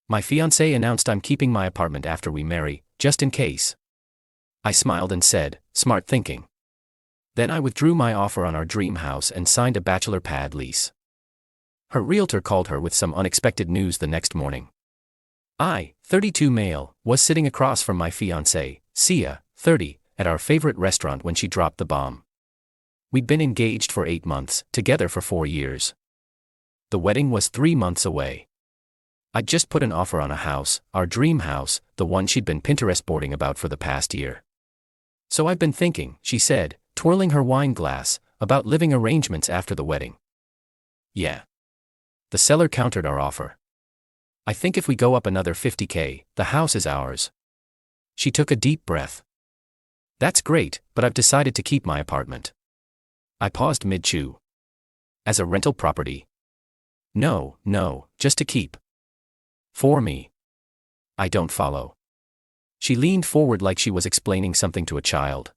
My fiancé announced I'm keeping my apartment after we marry, just in case. I smiled and said, smart thinking. Then I withdrew my offer on our dream house and signed a bachelor pad lease. Her realtor called her with some unexpected news the next morning. I, 32 male, was sitting across from my fiancée, Sia, 30, at our favorite restaurant when she dropped the bomb. We'd been engaged for 8 months, together for 4 years. The wedding was 3 months away. I'd just put an offer on a house, our dream house, the one she'd been Pinterest boarding about for the past year. So I've been thinking, she said, twirling her wine glass, about living arrangements after the wedding. Yeah. The seller countered our offer. I think if we go up another $50,000, the house is ours. She took a deep breath. That's great, but I've decided to keep my apartment. I paused mid-chew. As a rental property? No, just to keep. For me. I don't follow. She leaned forward like she was explaining something to a child.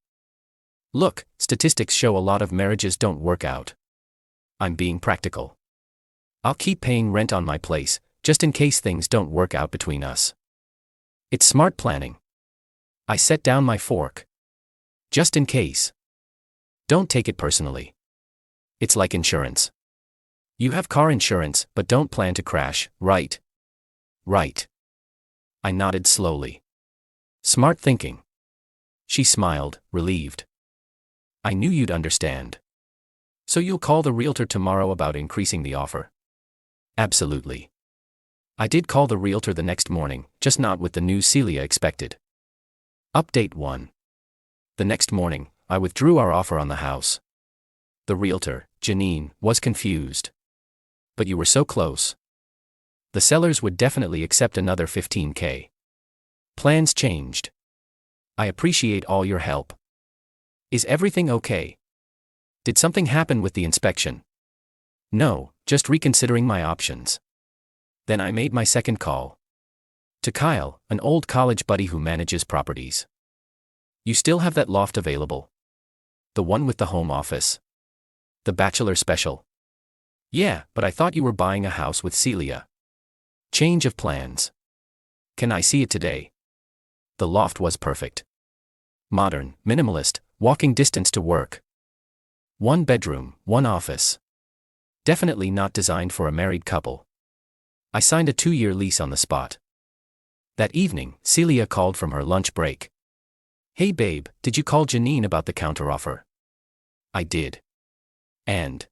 Look, statistics show a lot of marriages don't work out. I'm being practical. I'll keep paying rent on my place, just in case things don't work out between us. It's smart planning. I set down my fork. Just in case. Don't take it personally. It's like insurance. You have car insurance, but don't plan to crash, right? Right. I nodded slowly. Smart thinking. She smiled, relieved. I knew you'd understand. So you'll call the realtor tomorrow about increasing the offer? Absolutely. I did call the realtor the next morning, just not with the news Celia expected. Update 1. The next morning, I withdrew our offer on the house. The realtor, Janine, was confused. But you were so close. The sellers would definitely accept another $15,000. Plans changed. I appreciate all your help. Is everything okay? Did something happen with the inspection? No, just reconsidering my options. Then I made my second call. To Kyle, an old college buddy who manages properties. You still have that loft available? The one with the home office? The bachelor special? Yeah, but I thought you were buying a house with Celia. Change of plans. Can I see it today? The loft was perfect. Modern, minimalist, walking distance to work. 1 bedroom, 1 office. Definitely not designed for a married couple. I signed a 2-year lease on the spot. That evening, Celia called from her lunch break. Hey babe, did you call Janine about the counteroffer? I did. And?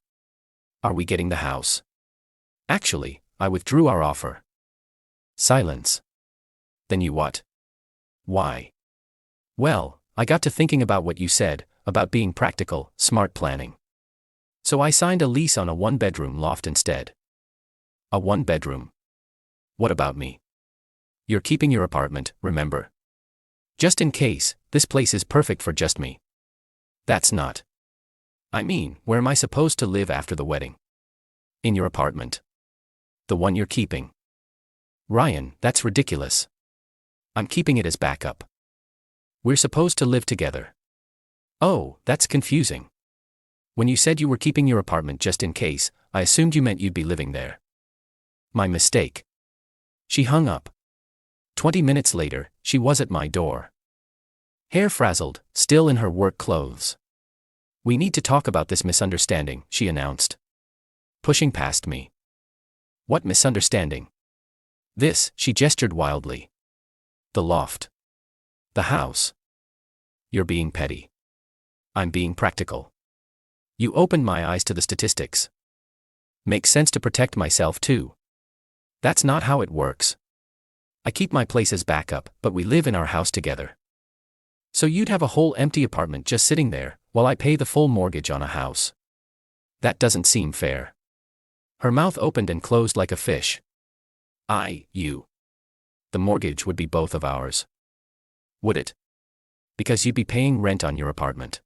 Are we getting the house? Actually, I withdrew our offer. Silence. Then you what? Why? Well, I got to thinking about what you said, about being practical, smart planning. So I signed a lease on a 1-bedroom loft instead. A 1-bedroom? What about me? You're keeping your apartment, remember? Just in case, this place is perfect for just me. That's not. I mean, where am I supposed to live after the wedding? In your apartment. The one you're keeping. Ryan, that's ridiculous. I'm keeping it as backup. We're supposed to live together. Oh, that's confusing. When you said you were keeping your apartment just in case, I assumed you meant you'd be living there. My mistake. She hung up. 20 minutes later, she was at my door. Hair frazzled, still in her work clothes. We need to talk about this misunderstanding, she announced. Pushing past me. What misunderstanding? This, she gestured wildly. The loft. The house. You're being petty. I'm being practical. You opened my eyes to the statistics. Makes sense to protect myself too. That's not how it works. I keep my place as backup, but we live in our house together. So you'd have a whole empty apartment just sitting there, while I pay the full mortgage on a house. That doesn't seem fair. Her mouth opened and closed like a fish. You. The mortgage would be both of ours. Would it? Because you'd be paying rent on your apartment.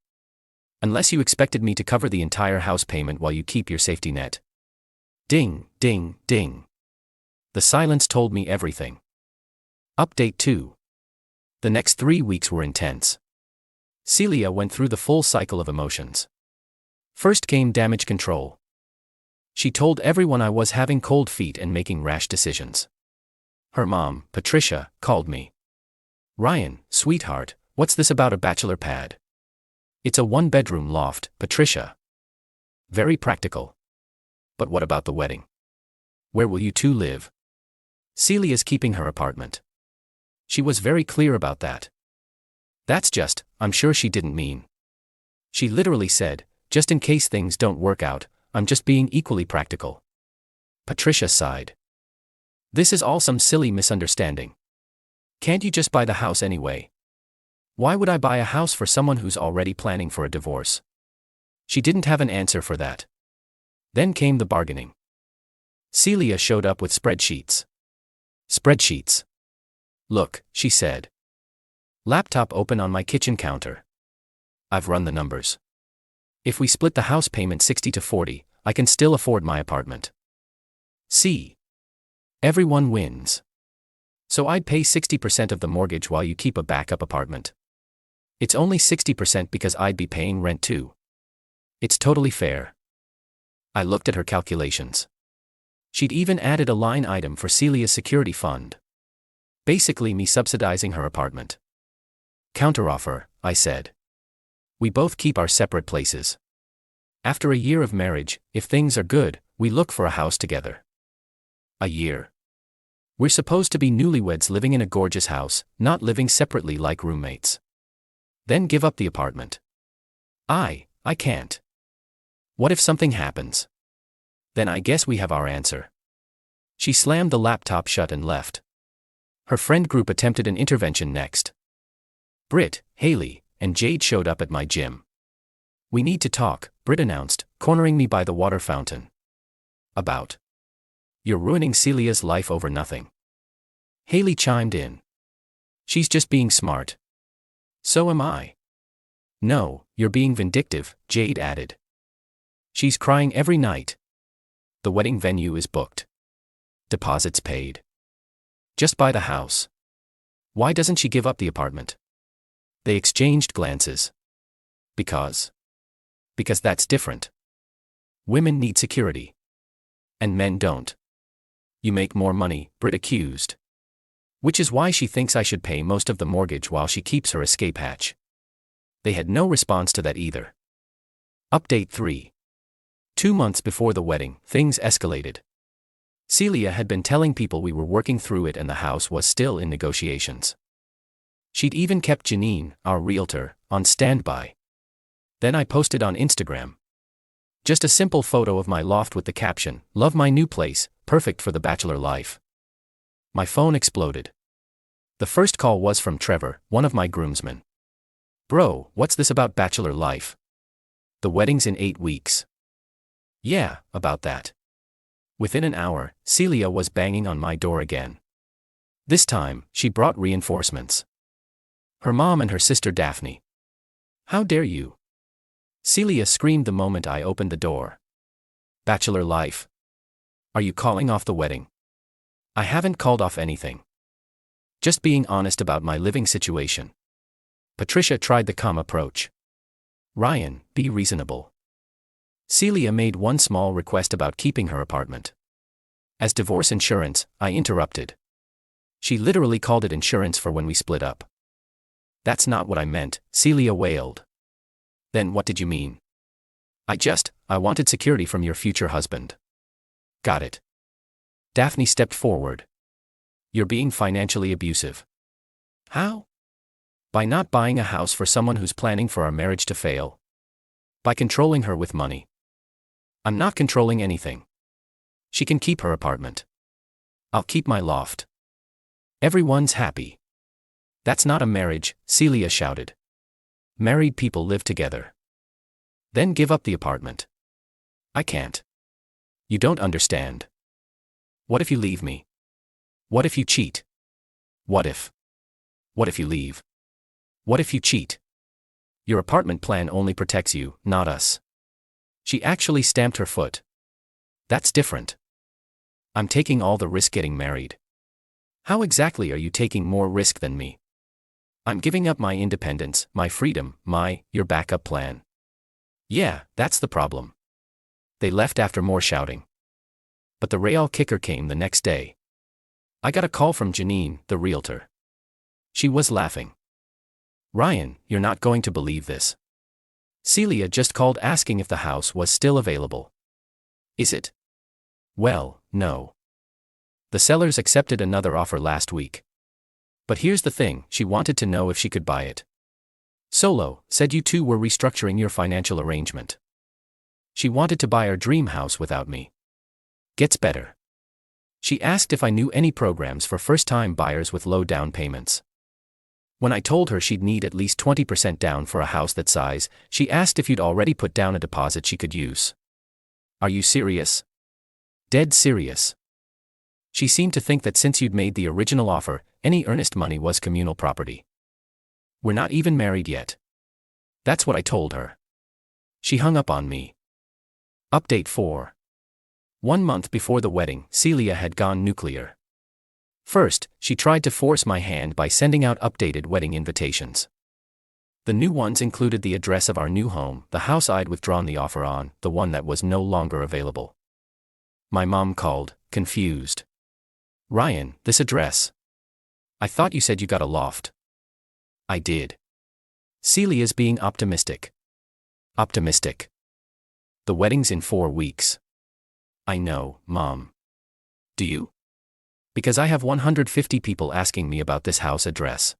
Unless you expected me to cover the entire house payment while you keep your safety net. Ding, ding, ding. The silence told me everything. Update 2. The next 3 weeks were intense. Celia went through the full cycle of emotions. First came damage control. She told everyone I was having cold feet and making rash decisions. Her mom, Patricia, called me. "Ryan, sweetheart, what's this about a bachelor pad?" "It's a one-bedroom loft, Patricia." "Very practical. But what about the wedding? Where will you two live?" "Celia's keeping her apartment. She was very clear about that." "That's just, I'm sure she didn't mean." "She literally said, just in case things don't work out, I'm just being equally practical." Patricia sighed. "This is all some silly misunderstanding. Can't you just buy the house anyway? Why would I buy a house for someone who's already planning for a divorce?" She didn't have an answer for that. Then came the bargaining. Celia showed up with spreadsheets. "Spreadsheets. Look," she said. Laptop open on my kitchen counter. "I've run the numbers. If we split the house payment 60-40, I can still afford my apartment. See? Everyone wins. So I'd pay 60% of the mortgage while you keep a backup apartment. It's only 60% because I'd be paying rent too. It's totally fair." I looked at her calculations. She'd even added a line item for Celia's security fund. Basically me subsidizing her apartment. "Counteroffer," I said. "We both keep our separate places. After a year of marriage, if things are good, we look for a house together." A year. We're supposed to be newlyweds living in a gorgeous house, not living separately like roommates. Then give up the apartment. I can't. What if something happens? Then I guess we have our answer. She slammed the laptop shut and left. Her friend group attempted an intervention next. Britt, Haley, and Jade showed up at my gym. "We need to talk," Britt announced, cornering me by the water fountain. "About?" "You're ruining Celia's life over nothing." Haley chimed in. "She's just being smart." "So am I." "No, you're being vindictive," Jade added. "She's crying every night. The wedding venue is booked. Deposits paid. Just buy the house. Why doesn't she give up the apartment?" They exchanged glances. Because that's different. Women need security. And men don't. "You make more money," Britt accused. "Which is why she thinks I should pay most of the mortgage while she keeps her escape hatch." They had no response to that either. Update 3. 2 months before the wedding, things escalated. Celia had been telling people we were working through it and the house was still in negotiations. She'd even kept Janine, our realtor, on standby. Then I posted on Instagram. Just a simple photo of my loft with the caption, "Love my new place, perfect for the bachelor life." My phone exploded. The first call was from Trevor, one of my groomsmen. "Bro, what's this about bachelor life? The wedding's in 8 weeks." "Yeah, about that." Within an hour, Celia was banging on my door again. This time, she brought reinforcements. Her mom and her sister Daphne. "How dare you?" Celia screamed the moment I opened the door. "Bachelor life. Are you calling off the wedding?" "I haven't called off anything. Just being honest about my living situation." Patricia tried the calm approach. "Ryan, be reasonable." Celia made one small request about keeping her apartment. As divorce insurance, I interrupted. She literally called it insurance for when we split up. "That's not what I meant," Celia wailed. "Then what did you mean?" I wanted security from your future husband." "Got it." Daphne stepped forward. "You're being financially abusive." "How?" "By not buying a house for someone who's planning for our marriage to fail. By controlling her with money." "I'm not controlling anything. She can keep her apartment. I'll keep my loft. Everyone's happy." "That's not a marriage," Celia shouted. "Married people live together. Then give up the apartment." "I can't." "You don't understand. What if you leave me? What if you cheat? What if you leave? What if you cheat? Your apartment plan only protects you, not us." She actually stamped her foot. "That's different. I'm taking all the risk getting married." "How exactly are you taking more risk than me?" "I'm giving up my independence, my freedom, your backup plan." "Yeah, that's the problem." They left after more shouting. But the real kicker came the next day. I got a call from Janine, the realtor. She was laughing. Ryan, you're not going to believe this. Celia just called asking if the house was still available. Is it? Well, no. The sellers accepted another offer last week. But here's the thing, she wanted to know if she could buy it. Solo said you two were restructuring your financial arrangement. She wanted to buy our dream house without me. Gets better. She asked if I knew any programs for first-time buyers with low down payments. When I told her she'd need at least 20% down for a house that size, she asked if you'd already put down a deposit she could use. Are you serious? Dead serious. She seemed to think that since you'd made the original offer, any earnest money was communal property. We're not even married yet. That's what I told her. She hung up on me. Update 4. 1 month before the wedding, Celia had gone nuclear. First, she tried to force my hand by sending out updated wedding invitations. The new ones included the address of our new home, the house I'd withdrawn the offer on, the one that was no longer available. My mom called, confused. Ryan, this address. I thought you said you got a loft. I did. Celia's being optimistic. Optimistic. The wedding's in 4 weeks. I know, Mom. Do you? Because I have 150 people asking me about this house address.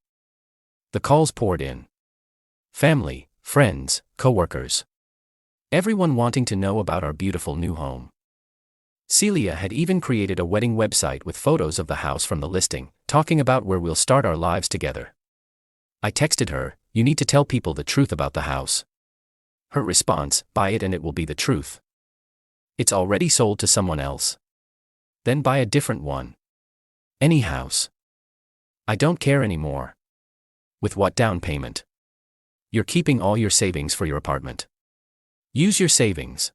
The calls poured in. Family, friends, coworkers. Everyone wanting to know about our beautiful new home. Celia had even created a wedding website with photos of the house from the listing, talking about where we'll start our lives together. I texted her, you need to tell people the truth about the house. Her response, buy it and it will be the truth. It's already sold to someone else. Then buy a different one. Any house. I don't care anymore. With what down payment? You're keeping all your savings for your apartment. Use your savings.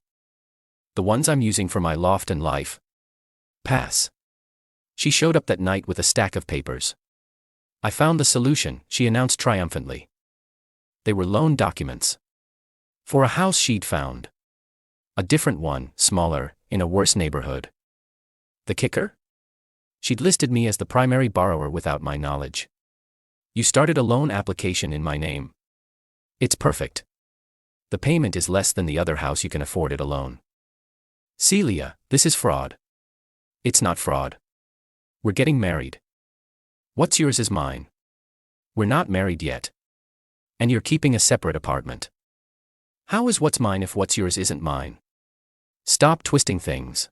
The ones I'm using for my loft and life. Pass. She showed up that night with a stack of papers. I found the solution, she announced triumphantly. They were loan documents. For a house she'd found. A different one, smaller, in a worse neighborhood. The kicker? She'd listed me as the primary borrower without my knowledge. You started a loan application in my name. It's perfect. The payment is less than the other house, you can afford it alone. Celia, this is fraud. It's not fraud. We're getting married. What's yours is mine. We're not married yet. And you're keeping a separate apartment. How is what's mine if what's yours isn't mine? Stop twisting things.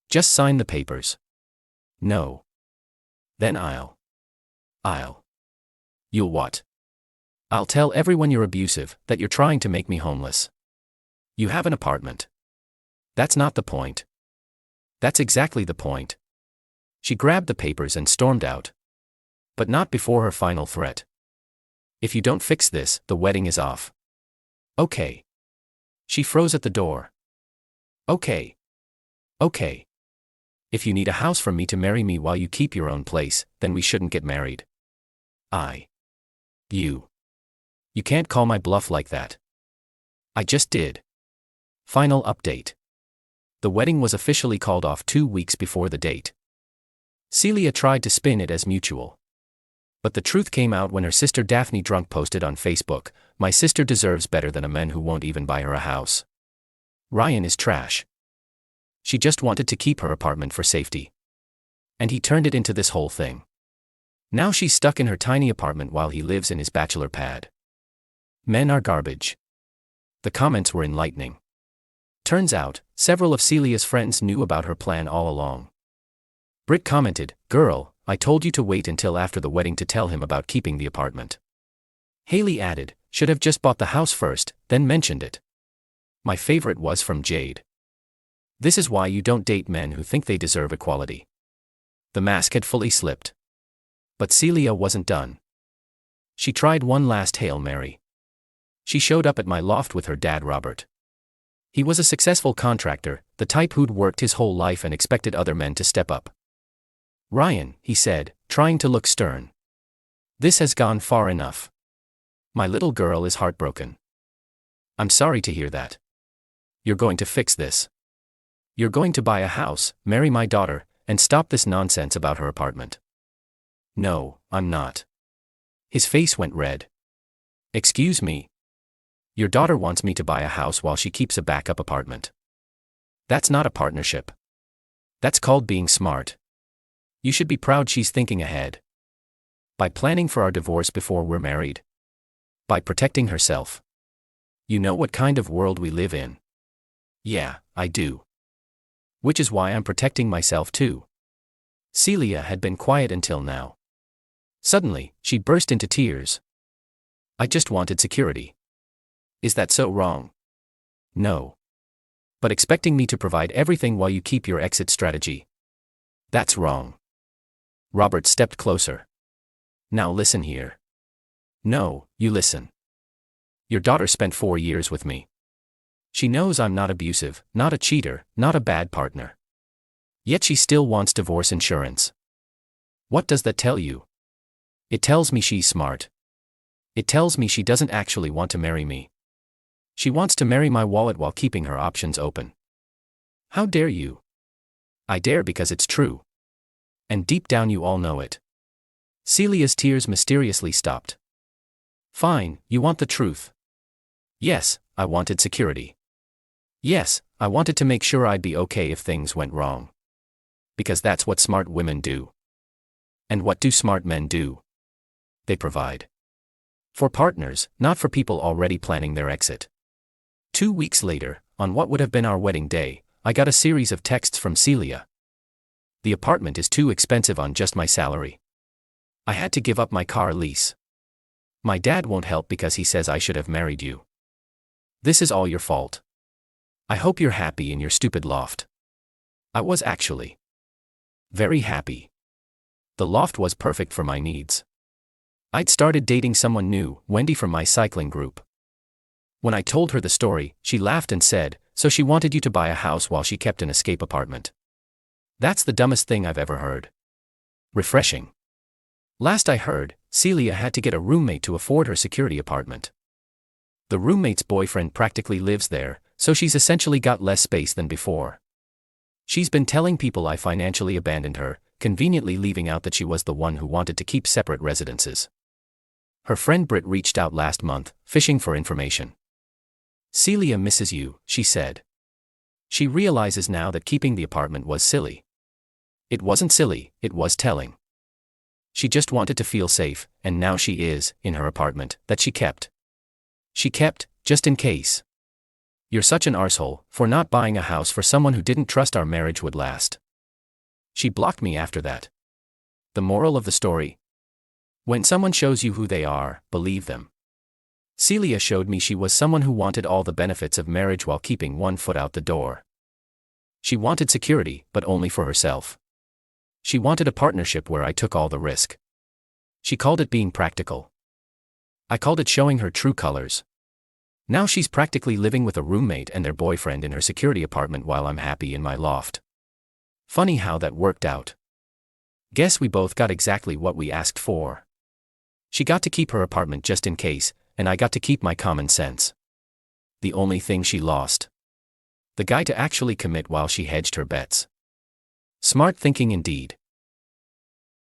Just sign the papers. No. Then I'll. You'll what? I'll tell everyone you're abusive, that you're trying to make me homeless. You have an apartment. That's not the point. That's exactly the point. She grabbed the papers and stormed out. But not before her final threat. If you don't fix this, the wedding is off. Okay. She froze at the door. Okay. Okay. If you need a house from me to marry me while you keep your own place, then we shouldn't get married. You can't call my bluff like that. I just did. Final update. The wedding was officially called off 2 weeks before the date. Celia tried to spin it as mutual. But the truth came out when her sister Daphne drunk posted on Facebook, my sister deserves better than a man who won't even buy her a house. Ryan is trash. She just wanted to keep her apartment for safety. And he turned it into this whole thing. Now she's stuck in her tiny apartment while he lives in his bachelor pad. Men are garbage. The comments were enlightening. Turns out, several of Celia's friends knew about her plan all along. Britt commented, "Girl, I told you to wait until after the wedding to tell him about keeping the apartment." Haley added, "Should have just bought the house first, then mentioned it." My favorite was from Jade. "This is why you don't date men who think they deserve equality." The mask had fully slipped. But Celia wasn't done. She tried one last Hail Mary. She showed up at my loft with her dad Robert. He was a successful contractor, the type who'd worked his whole life and expected other men to step up. "Ryan," he said, trying to look stern. "This has gone far enough. My little girl is heartbroken." "I'm sorry to hear that. You're going to fix this. You're going to buy a house, marry my daughter, and stop this nonsense about her apartment. No, I'm not. His face went red. Excuse me. Your daughter wants me to buy a house while she keeps a backup apartment. That's not a partnership. That's called being smart. You should be proud she's thinking ahead. By planning for our divorce before we're married. By protecting herself. You know what kind of world we live in. Yeah, I do. Which is why I'm protecting myself too. Celia had been quiet until now. Suddenly, she burst into tears. I just wanted security. Is that so wrong? No. But expecting me to provide everything while you keep your exit strategy. That's wrong. Robert stepped closer. Now listen here. No, you listen. Your daughter spent 4 years with me. She knows I'm not abusive, not a cheater, not a bad partner. Yet she still wants divorce insurance. What does that tell you? It tells me she's smart. It tells me she doesn't actually want to marry me. She wants to marry my wallet while keeping her options open. How dare you? I dare because it's true. And deep down you all know it. Celia's tears mysteriously stopped. Fine, you want the truth. Yes, I wanted security. Yes, I wanted to make sure I'd be okay if things went wrong. Because that's what smart women do. And what do smart men do? They provide. For partners, not for people already planning their exit. 2 weeks later, on what would have been our wedding day, I got a series of texts from Celia. The apartment is too expensive on just my salary. I had to give up my car lease. My dad won't help because he says I should have married you. This is all your fault. I hope you're happy in your stupid loft. I was actually very happy. The loft was perfect for my needs. I'd started dating someone new, Wendy from my cycling group. When I told her the story, she laughed and said, so she wanted you to buy a house while she kept an escape apartment. That's the dumbest thing I've ever heard. Refreshing. Last I heard, Celia had to get a roommate to afford her security apartment. The roommate's boyfriend practically lives there, so she's essentially got less space than before. She's been telling people I financially abandoned her, conveniently leaving out that she was the one who wanted to keep separate residences. Her friend Britt reached out last month, fishing for information. Celia misses you, she said. She realizes now that keeping the apartment was silly. It wasn't silly, it was telling. She just wanted to feel safe, and now she is, in her apartment, that she kept. She kept, just in case. You're such an arsehole for not buying a house for someone who didn't trust our marriage would last. She blocked me after that. The moral of the story? When someone shows you who they are, believe them. Celia showed me she was someone who wanted all the benefits of marriage while keeping one foot out the door. She wanted security, but only for herself. She wanted a partnership where I took all the risk. She called it being practical. I called it showing her true colors. Now she's practically living with a roommate and their boyfriend in her security apartment while I'm happy in my loft. Funny how that worked out. Guess we both got exactly what we asked for. She got to keep her apartment just in case, and I got to keep my common sense. The only thing she lost. The guy to actually commit while she hedged her bets. Smart thinking indeed.